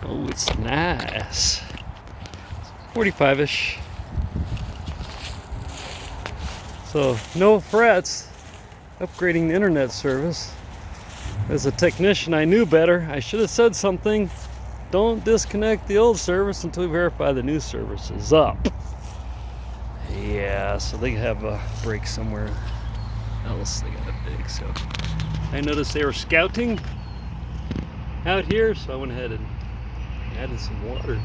Oh, it's nice. 45-ish. So no frets upgrading the internet service. As a technician, I knew better. I should have said something. Don't disconnect the old service until we verify the new service is up. Yeah, so they have a break somewhere else they gotta fix. So I noticed they were scouting out here, so I went ahead and added some water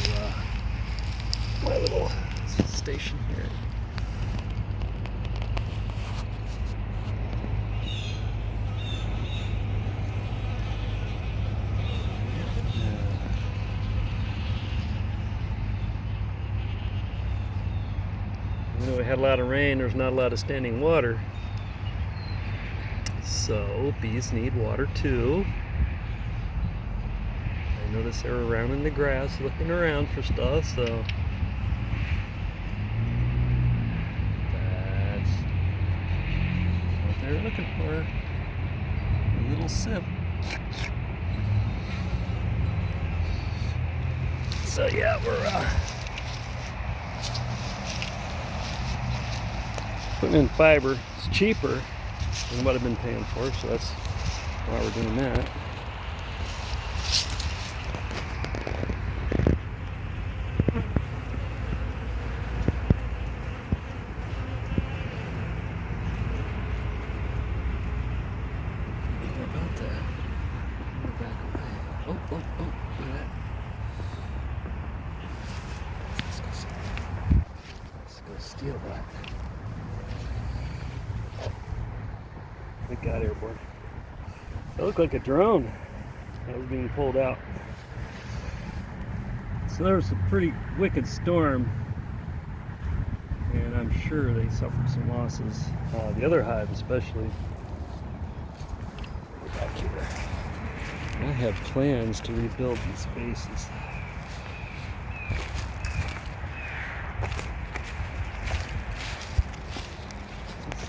to my little station here. You know, we had a lot of rain, there's not a lot of standing water. So bees need water too. I noticed they were around in the grass looking around for stuff, so that's what they're looking for. A little sip. So yeah, we're putting in fiber. It's cheaper than what I've been paying for, so that's why we're doing that. What about that? We're back away. Oh, look at that. Let's go steal that. It got airborne. That looked like a drone that was being pulled out. So there was a pretty wicked storm, and I'm sure they suffered some losses. The other hive especially. Back here. I have plans to rebuild these bases.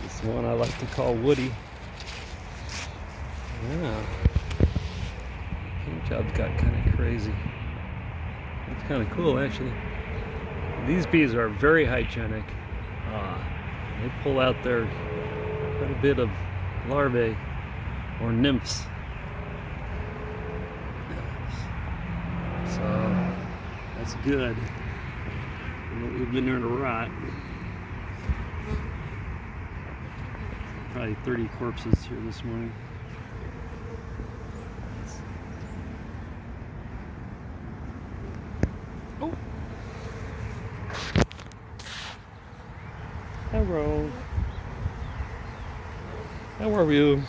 This is one I like to call Woody. Yeah, paint job's got kind of crazy. It's kind of cool, actually. These bees are very hygienic. They pull out their quite a bit of larvae or nymphs. So that's good. We've been there to rot. Probably 30 corpses here this morning. Oh. Hello. How are you?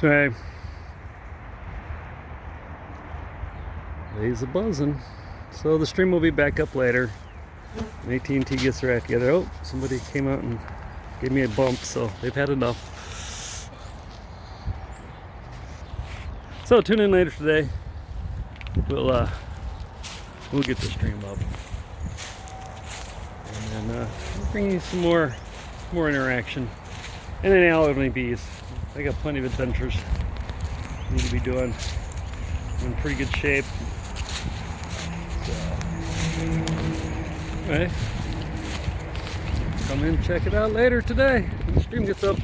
So, days a buzzing. So the stream will be back up later. When AT&T gets their act together. Oh, somebody came out and gave me a bump, so they've had enough. So tune in later today. We'll get the stream up, and then we'll bring you some more interaction. And then only bees. I got plenty of adventures I need to be doing. I'm in pretty good shape. So, anyway, come in and check it out later today when the stream gets up.